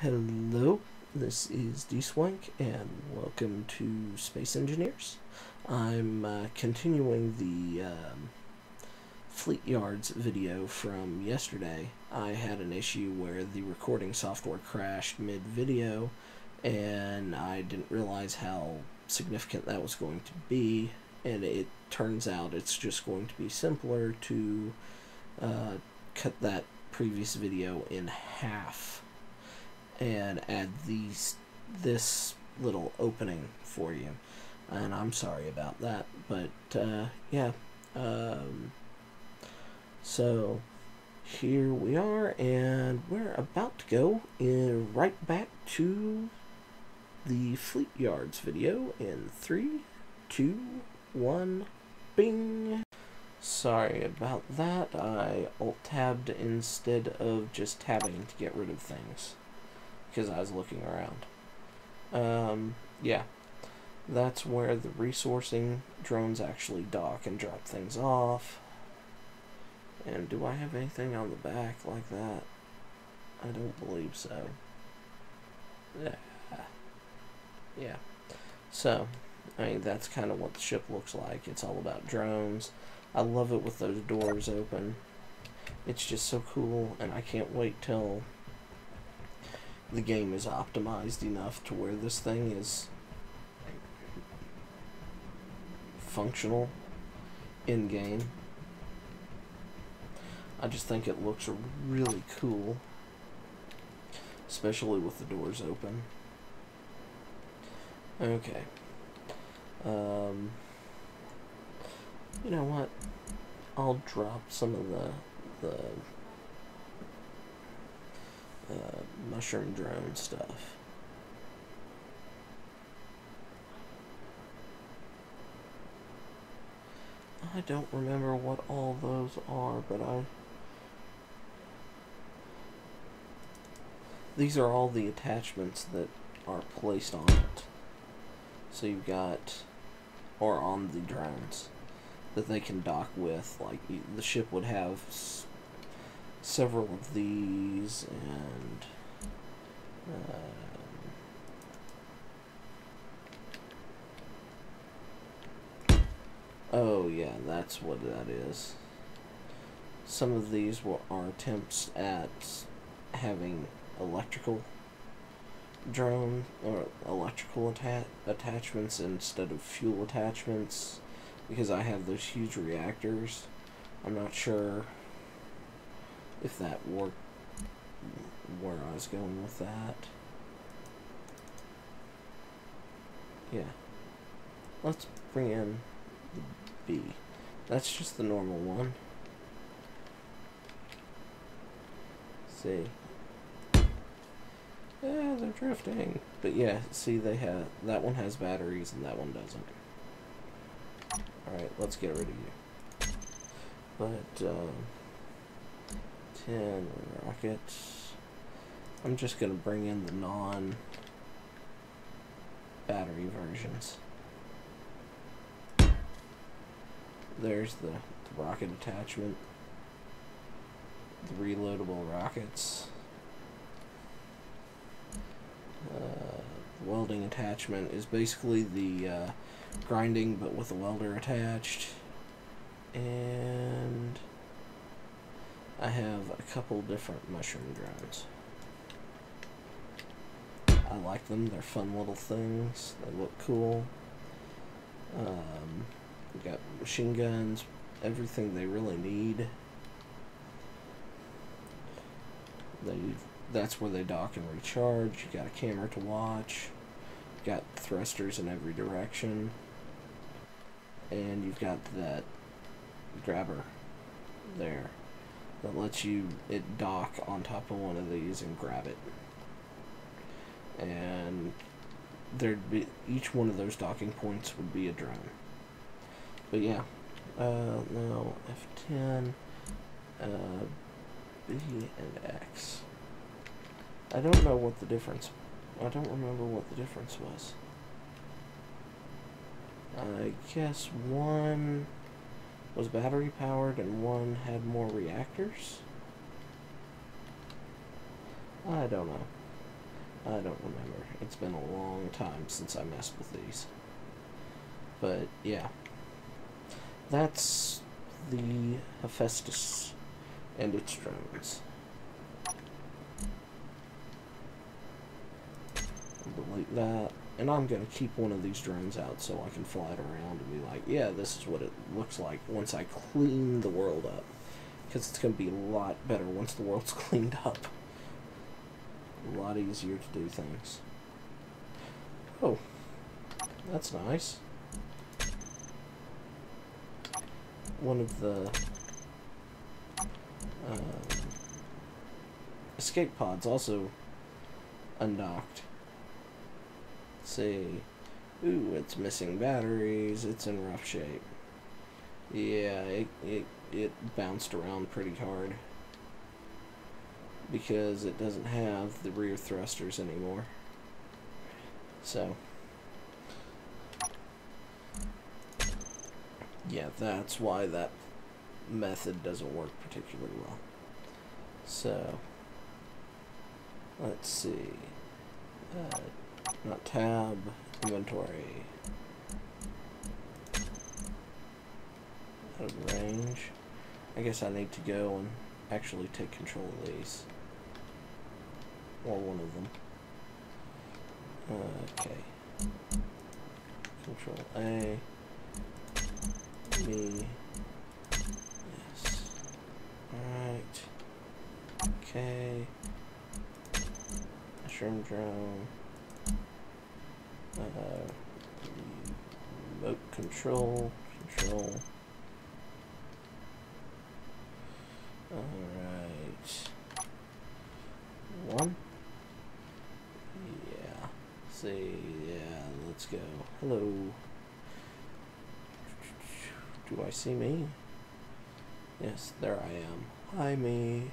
Hello, this is Dswank, and welcome to Space Engineers. I'm continuing the Fleet Yards video from yesterday. I had an issue where the recording software crashed mid-video, and I didn't realize how significant that was going to be, and it turns out it's just going to be simpler to cut that previous video in half and add this little opening for you, and I'm sorry about that, but yeah, so here we are, and we're about to go right back to the Fleet Yards video in 3, 2, 1, bing. Sorry about that, I alt-tabbed instead of just tabbing to get rid of things, because I was looking around. Yeah, that's where the resourcing drones actually dock and drop things off. And do I have anything on the back like that? I don't believe so. Yeah. So, I mean, that's kind of what the ship looks like. It's all about drones. I love it with those doors open. It's just so cool, and I can't wait till the game is optimized enough to where this thing is functional in-game. I just think it looks really cool, especially with the doors open. Okay. You know what? I'll drop some of the mushroom drone stuff. I don't remember what all those are, but these are all the attachments that are placed on it. So you've got, or on the drones, that they can dock with. Like, the ship would have several of these, and oh yeah, that's what that is. Some of these are attempts at having electrical drone or electrical attachments instead of fuel attachments, because I have those huge reactors. I'm not sure if that worked where I was going with that. Yeah. Let's bring in the B. That's just the normal one. Let's see. Yeah, they're drifting. But yeah, see, they have, that one has batteries and that one doesn't. Alright, let's get rid of you. But, 10 rockets. I'm just going to bring in the non-battery versions. There's the rocket attachment. The reloadable rockets. Welding attachment is basically the grinding but with a welder attached. And I have a couple different mushroom drones. I like them, they're fun little things, they look cool. We've got machine guns, everything they really need. That's where they dock and recharge. You got a camera to watch. You got thrusters in every direction. And you've got that grabber there that lets you dock on top of one of these and grab it. And there'd be, each one of those docking points would be a drone. But yeah, now F10, B and X. I don't know what the difference, I don't remember what the difference was. I guess one was battery powered and one had more reactors? I don't know. I don't remember. It's been a long time since I messed with these. But, yeah. That's the Hephaestus and its drones. Delete that. And I'm going to keep one of these drones out so I can fly it around and be like, yeah, this is what it looks like once I clean the world up. Because it's going to be a lot better once the world's cleaned up. A lot easier to do things. Oh, that's nice. One of the escape pods also undocked. Let's see. Ooh, it's missing batteries. It's in rough shape. Yeah, it bounced around pretty hard because it doesn't have the rear thrusters anymore. So, yeah, that's why that method doesn't work particularly well. So, let's see. Not tab, inventory. Out of range. I guess I need to go and actually take control of these. Or one of them. Okay. Control A. Me. Yes. Alright. Okay. Mushroom drone. Remote control. Alright. One. Yeah. See, yeah, let's go. Hello. Do I see me? Yes, there I am. Hi, me.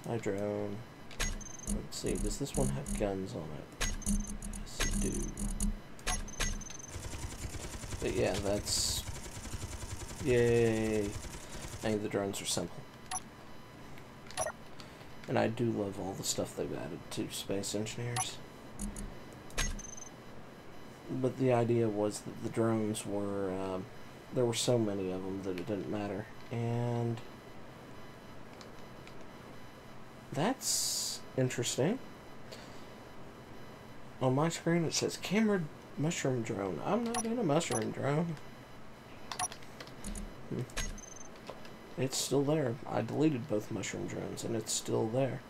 Hi, drone. Let's see, does this one have guns on it? Yes, it do. But yeah, that's... Yay! Hey, the drones are simple. And I do love all the stuff they've added to Space Engineers. But the idea was that the drones were... there were so many of them that it didn't matter. And... that's interesting. On my screen it says camera mushroom drone. I'm not in a mushroom drone. It's still there. I deleted both mushroom drones and it's still there.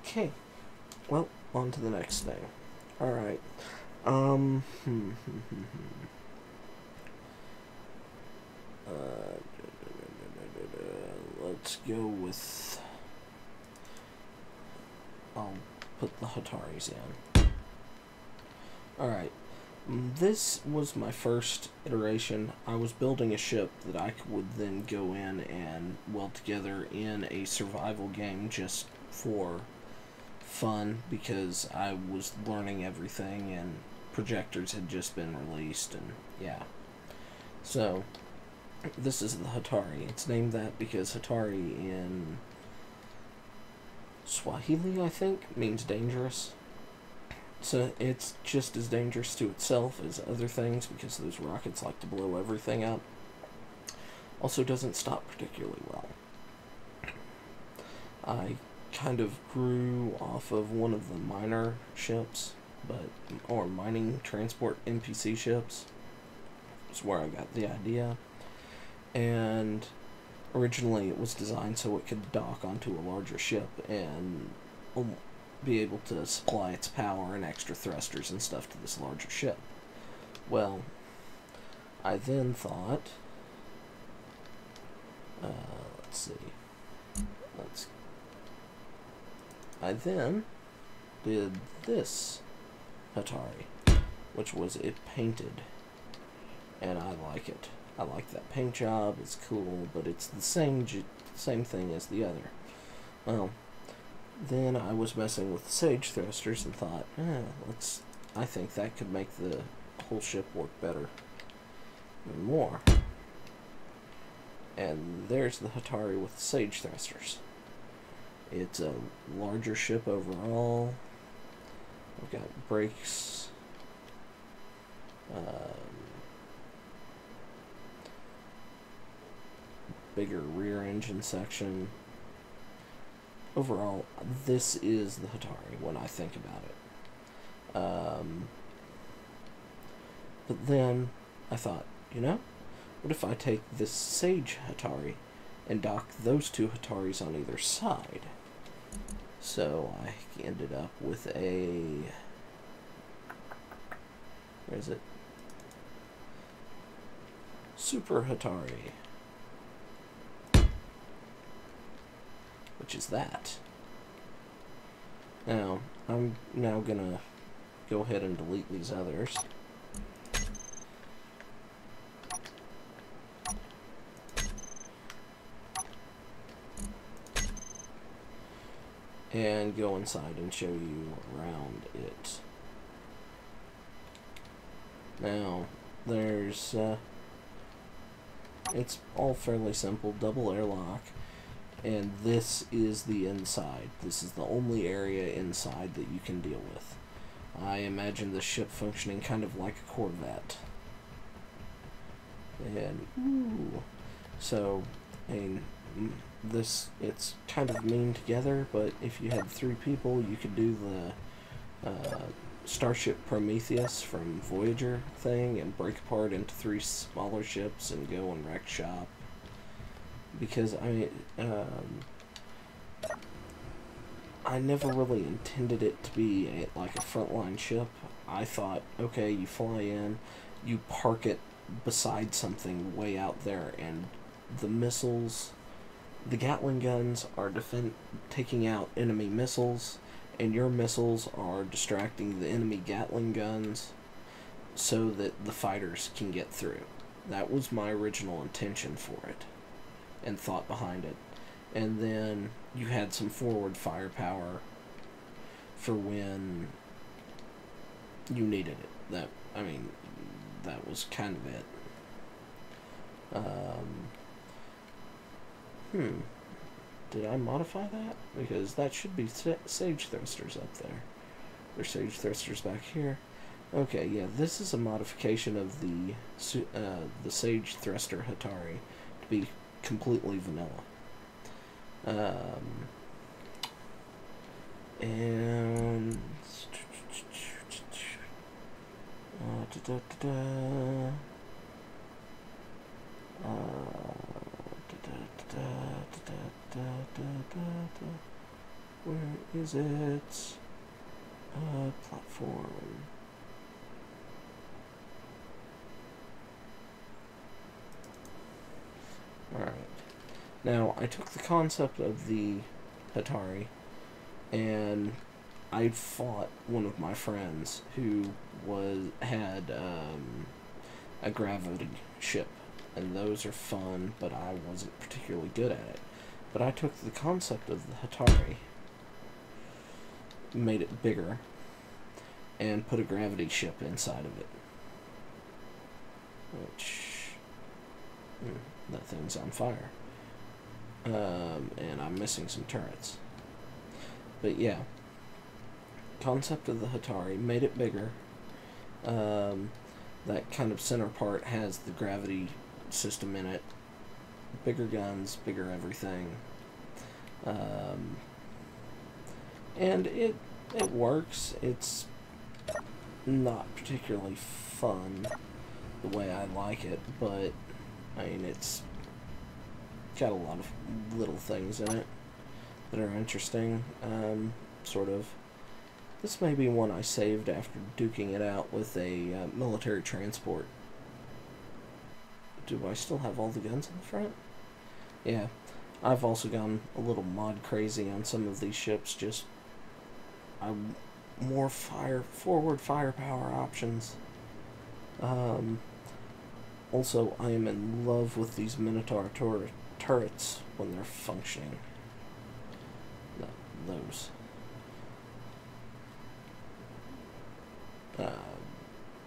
Okay. Well, on to the next thing. Alright. Let's go with... I'll put the Hataris in. Alright. This was my first iteration. I was building a ship that I would then go in and weld together in a survival game just for fun because I was learning everything and projectors had just been released and yeah. So, this is the Hatari. It's named that because Hatari in Swahili, I think, means dangerous. So it's just as dangerous to itself as other things because those rockets like to blow everything up. Also doesn't stop particularly well. I kind of grew off of one of the miner ships, or mining transport NPC ships. That's where I got the idea. And originally it was designed so it could dock onto a larger ship and be able to supply its power and extra thrusters and stuff to this larger ship. Well, I then thought, let's see, I then did this Hatari, which was it painted, and I like it. I like that paint job, it's cool, but it's the same thing as the other. Well, then I was messing with the Sage thrusters and thought, I think that could make the whole ship work better and more. And there's the Hatari with the Sage thrusters. It's a larger ship overall. brakes. Bigger rear engine section. Overall, this is the Hatari when I think about it. But then I thought, you know, what if I take this Sage Hatari and dock those two Hataris on either side? So I ended up with a... where is it? Super Hatari. Which is that. Now, I'm now gonna go ahead and delete these others. And go inside and show you around it. Now, there's, it's all fairly simple, double airlock, and this is the inside. This is the only area inside that you can deal with. I imagine the ship functioning kind of like a Corvette. And, ooh, so, I mean, this, it's kind of mean together, but if you had 3 people, you could do the Starship Prometheus from Voyager thing and break apart into 3 smaller ships and go and wreck shop. Because I never really intended it to be like a frontline ship. I thought, okay, you fly in, you park it beside something way out there, and the missiles, the Gatling guns are taking out enemy missiles, and your missiles are distracting the enemy Gatling guns so that the fighters can get through. That was my original intention for it and thought behind it. And then you had some forward firepower for when you needed it. That was kind of it. Did I modify that? Because that should be Sage thrusters up there. There's Sage thrusters back here. Okay, yeah, this is a modification of the Sage thruster Hatari to be completely vanilla. And where is it? Platform. Alright. Now, I took the concept of the Hatari, and I fought one of my friends who had a gravity ship, and those are fun, but I wasn't particularly good at it. But I took the concept of the Hatari, made it bigger, and put a gravity ship inside of it. Which... that thing's on fire. And I'm missing some turrets. But yeah, concept of the Hatari, made it bigger. That kind of center part has the gravity system in it. Bigger guns, bigger everything. And it works. It's not particularly fun the way I like it, but I mean, it's got a lot of little things in it that are interesting. Sort of. This may be one I saved after duking it out with a military transport. Do I still have all the guns in the front? Yeah. I've also gone a little mod crazy on some of these ships. Just more forward firepower options. Also, I am in love with these Minotaur turrets when they're functioning. Those.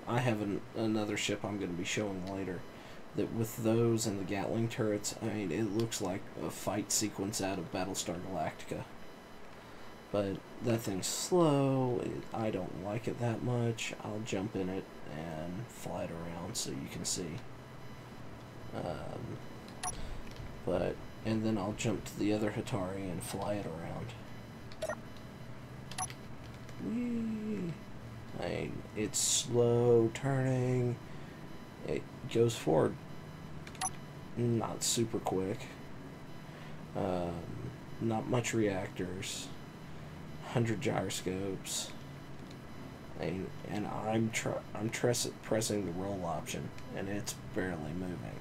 I have another ship I'm going to be showing later that with those and the Gatling turrets, I mean, it looks like a fight sequence out of Battlestar Galactica. But that thing's slow. I don't like it that much. I'll jump in it and fly it around so you can see. And then I'll jump to the other Hatari and fly it around. Whee! It's slow turning. It goes forward not super quick. Not much reactors. 100 gyroscopes. And I'm pressing the roll option, and it's barely moving.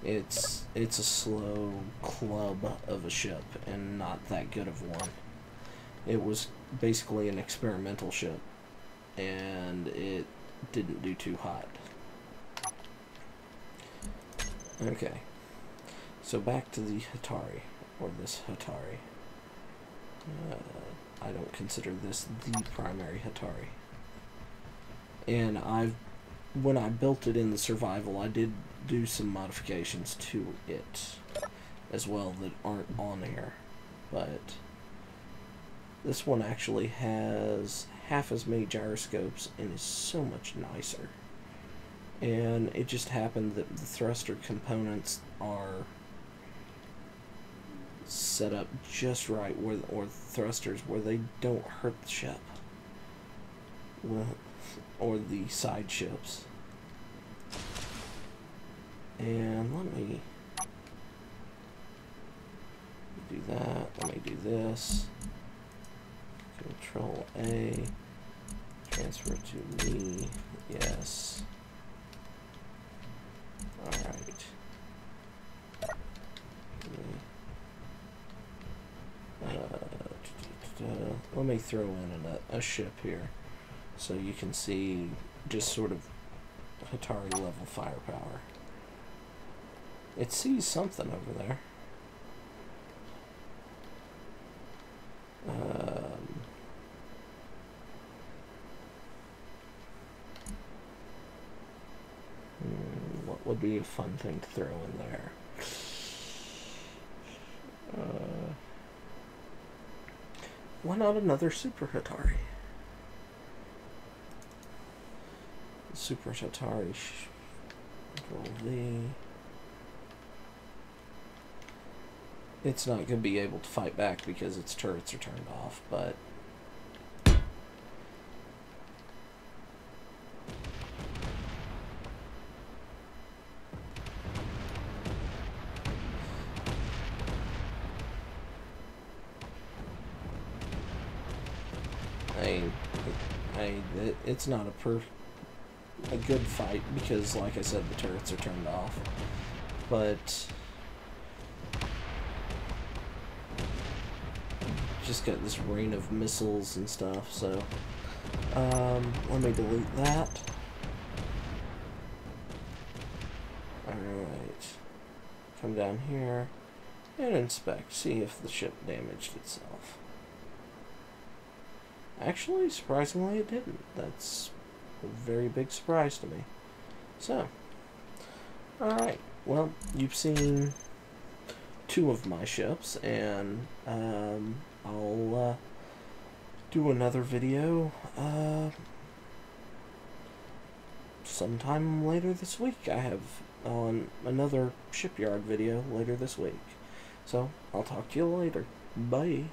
It's a slow club of a ship, and not that good of one. It was basically an experimental ship, and it didn't do too hot. Okay, so back to the Hatari, or this Hatari. I don't consider this the primary Hatari. And when I built it in the survival, I did do some modifications to it as well that aren't on here. But this one actually has half as many gyroscopes and is so much nicer. And it just happened that the thruster components are set up just right, or thrusters where they don't hurt the ship, or the side ships. And let me do that. Let me do this. Control A. Transfer to me. Yes. Alright. Let me throw in a ship here so you can see just sort of Hatari level firepower. It sees something over there. What would be a fun thing to throw in there? Why not another Super Hatari? Super Hatari. Control V. It's not going to be able to fight back because its turrets are turned off, but it's not a good fight because, like I said, the turrets are turned off. But just got this rain of missiles and stuff, so let me delete that. Alright, come down here and inspect, see if the ship damaged itself. Actually, surprisingly, it didn't. That's a very big surprise to me. So, alright, well, you've seen 2 of my ships, and I'll do another video sometime later this week. I have on another shipyard video later this week. So, I'll talk to you later. Bye.